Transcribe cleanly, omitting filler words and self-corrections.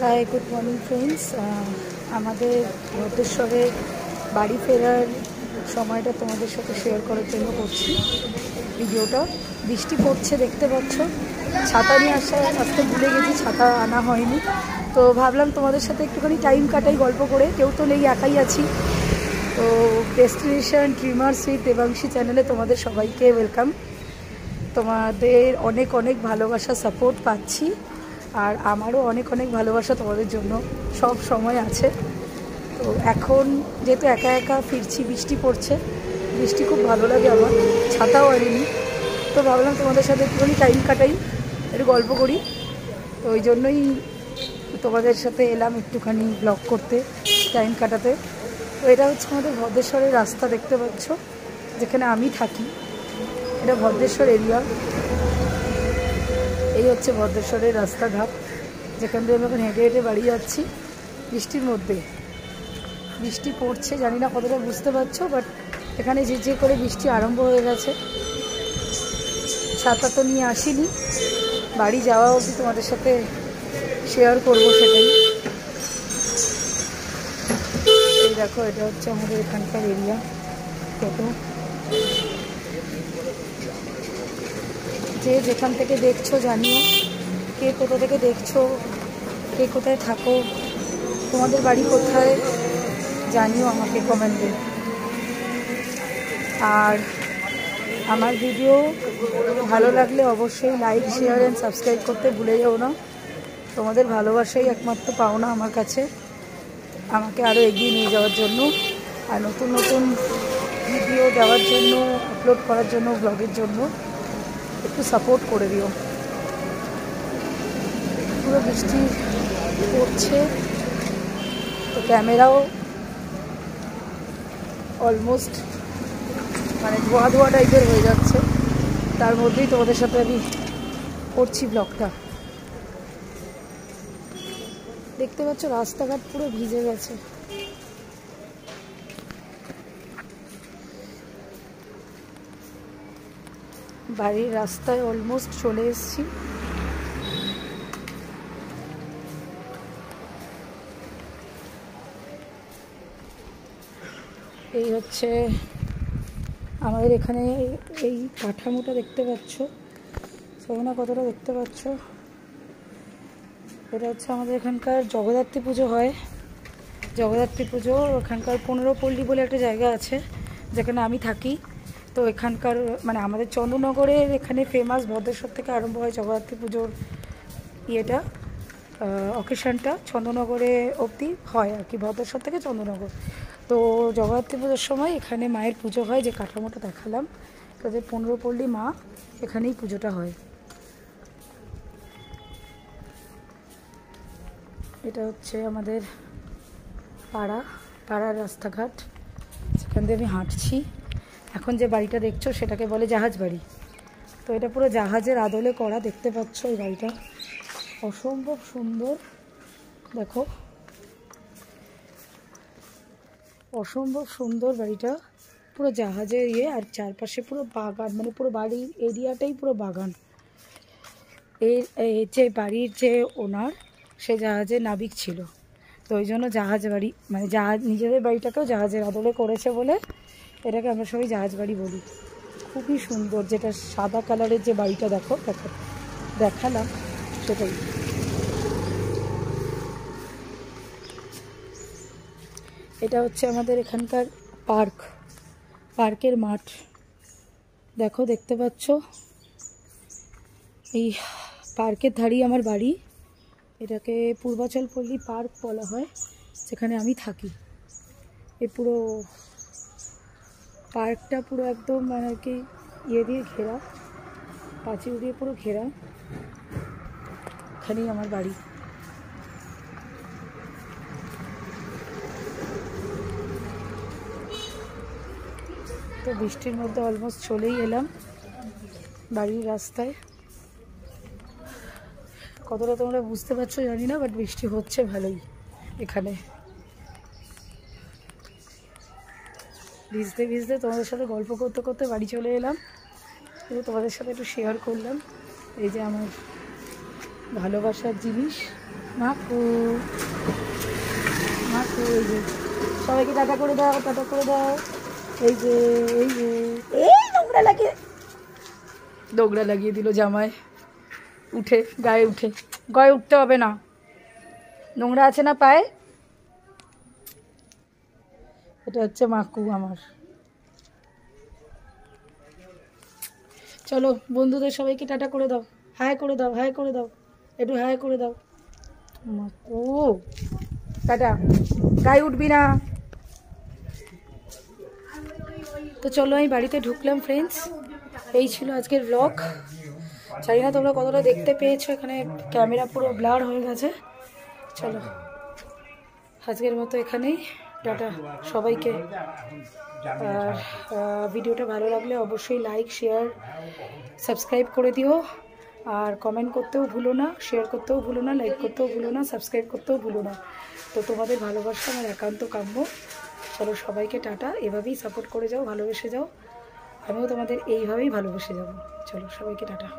High, good morning friends. আমাদের ভদ্রেশ্বরে বাড়ি ফেরার সময়টা তোমাদের সাথে শেয়ার করার জন্য করছি ভিডিওটা। বৃষ্টি পড়ছে দেখতে পাচ্ছ, ছাতা নিয়ে আসতে ভুলে গেছি, ছাতা আনা হয়নি। তো ভাবলাম তোমাদের সাথে একটুখানি টাইম কাটাই গল্প করে, কেউ তো নেই, একাই আছি। তো ডেস্টিনেশন ড্রিমার্স উইথ দেবাংশী চ্যানেলে তোমাদের সবাইকে ওয়েলকাম। তোমাদের অনেক অনেক ভালোবাসা, সাপোর্ট পাচ্ছি, আর আমারও অনেক অনেক ভালোবাসা তোমাদের জন্য সব সময় আছে। তো এখন যেহেতু একা একা ফিরছি, বৃষ্টি পড়ছে, বৃষ্টি খুব ভালো লাগে আমার, ছাতাও আনিনি। তো ভাবলাম তোমাদের সাথে একটুখানি টাইম কাটাই, একটু গল্প করি। তো ওই জন্যই তোমাদের সাথে এলাম একটুখানি ব্লগ করতে, টাইম কাটাতে। তো এটা হচ্ছে আমাদের ভদ্রেশ্বরের রাস্তা, দেখতে পাচ্ছ, যেখানে আমি থাকি। এটা ভদ্রেশ্বর এরিয়া। এই হচ্ছে ভদ্রেশ্বরের রাস্তাঘাট, যেখান থেকে আমি এখন হেঁটে হেঁটে বাড়ি যাচ্ছি বৃষ্টির মধ্যে। বৃষ্টি পড়ছে, জানি না কতটা বুঝতে পারছো, বাট এখানে ঝিরঝির করে বৃষ্টি আরম্ভ হয়ে গেছে। ছাতা তো নিয়ে আসিনি, বাড়ি যাওয়া অবধি তোমাদের সাথে শেয়ার করবো সেটাই। এই দেখো, এটা হচ্ছে আমাদের এখানকার এরিয়া। টোটো, যে যেখান থেকে দেখছো জানিও, কে কোথা থেকে দেখছো, কে কোথায় থাকো, তোমাদের বাড়ি কোথায় জানিও আমাকে কমেন্টে। আর আমার ভিডিও ভালো লাগলে অবশ্যই লাইক, শেয়ার অ্যান্ড সাবস্ক্রাইব করতে ভুলে যাও না। তোমাদের ভালোবাসাই একমাত্র পাওনা আমার কাছে, আমাকে আরও এগিয়ে নিয়ে যাওয়ার জন্য, আর নতুন নতুন ভিডিও দেওয়ার জন্য, আপলোড করার জন্য, ব্লগের জন্য একটু সাপোর্ট করে দিও। পুরো বৃষ্টি পড়ছে, তো ক্যামেরাও অলমোস্ট মানে ধোয়া ধোয়া টাইপের হয়ে যাচ্ছে, তার মধ্যেই তোমাদের সাথে আমি করছি ব্লগটা। দেখতে পাচ্ছ রাস্তাঘাট পুরো ভিজে গেছে। বাড়ির রাস্তায় অলমোস্ট চলে এসেছি। এই হচ্ছে আমাদের এখানে এই কাঠামোটা, দেখতে পাচ্ছ, জানি না কতটা দেখতে পাচ্ছ। এটা হচ্ছে আমাদের এখানকার জগদ্ধাত্রী পুজো হয়। জগদ্ধাত্রী পুজো এখানকার 15 পল্লী বলে একটা জায়গা আছে, যেখানে আমি থাকি। তো এখানকার মানে আমাদের চন্দ্রনগরের এখানে ফেমাস, ভদ্রেশ্বর থেকে আরম্ভ হয় জগদ্ধাত্রী পুজোর ইয়েটা, অকেশনটা চন্দ্রনগরে অবধি হয় আর কি, ভদ্রেশ্বর থেকে চন্দ্রনগর। তো জগদ্ধাত্রী পুজোর সময় এখানে মায়ের পুজো হয়, যে কাঠামোটা দেখালাম, তাদের 15 পল্লী মা, এখানেই পুজোটা হয়। এটা হচ্ছে আমাদের পাড়ার রাস্তাঘাট, সেখান দিয়ে আমি হাঁটছি। এখন যে বাড়িটা দেখছো সেটাকে বলে জাহাজ বাড়ি। তো এটা পুরো জাহাজের আদলে করা, দেখতে পাচ্ছ এই বাড়িটা অসম্ভব সুন্দর। দেখো, অসম্ভব সুন্দর বাড়িটা, পুরো জাহাজের ইয়ে, আর চারপাশে পুরো বাগান, মানে পুরো বাড়ির এরিয়াটাই পুরো বাগান। এর যে বাড়ির যে ওনার, সে জাহাজের নাবিক ছিল, তো ওই জন্য জাহাজ বাড়ি, মানে জাহাজ, নিজেদের বাড়িটাকেও জাহাজের আদলে করেছে বলে এটাকে আমরা সবাই জাহাজ বাড়ি বলি। খুবই সুন্দর, যেটা সাদা কালারের যে বাড়িটা দেখো, দেখালাম সেটাই। এটা হচ্ছে আমাদের এখানকার পার্কের মাঠ, দেখো, দেখতে পাচ্ছ। এই পার্কের ধারেই আমার বাড়ি। এটাকে পূর্বাচল পল্লী পার্ক বলা হয়, যেখানে আমি থাকি। এই পুরো পার্কটা পুরো একদম মানে আর কি ইয়ে দিয়ে ঘেরা, পাঁচিল দিয়ে পুরো ঘেরা, এখানেই আমার বাড়ি। তো বৃষ্টির মধ্যে অলমোস্ট চলেই এলাম বাড়ির রাস্তায়। কতটা তোমরা বুঝতে পারছো জানি না, বাট বৃষ্টি হচ্ছে ভালোই এখানে। ভিজতে ভিজতে তোমাদের সাথে গল্প করতে করতে বাড়ি চলে এলাম, কিন্তু তোমাদের সাথে একটু শেয়ার করলাম এই যে আমার ভালোবাসার জিনিস, মাকু মাকু, এই যে সবাইকে টাটা করে দাও, টাটা করে দাও। এই যে এই দোগড়া লাগিয়ে দিল জামায় উঠে, গায়ে উঠতে হবে না, নোংরা আছে না পায়ে। এটা হচ্ছে মাকু আমার। চলো বন্ধুদের সবাইকে টাটা করে দাও, হাই করে দাও, হাই করে দাও, একটু হাই করে দাও। মাকু টাটা, গায়ে উঠবি না। তো চলো আমি বাড়িতে ঢুকলাম ফ্রেন্ডস। এই ছিল আজকের ব্লগ। জানি না তোমরা কতটা দেখতে পেয়েছো, এখানে ক্যামেরা পুরো ব্লার হয়ে গেছে। চলো আজকের মতো এখানেই, টাটা সবাইকে। আর ভিডিওটা ভালো লাগলে অবশ্যই লাইক, শেয়ার, সাবস্ক্রাইব করে দিও। আর কমেন্ট করতেও ভুলো না, শেয়ার করতেও ভুলো না, লাইক করতেও ভুলো না, সাবস্ক্রাইব করতেও ভুলো না। তো তোমাদের ভালোবাসা আমার একান্ত কাম্য। চলো সবাইকে টাটা, এভাবেই সাপোর্ট করে যাও, ভালোবেসে যাও, আমিও তোমাদের এইভাবেই ভালোবেসে যাবো। চলো সবাইকে টাটা।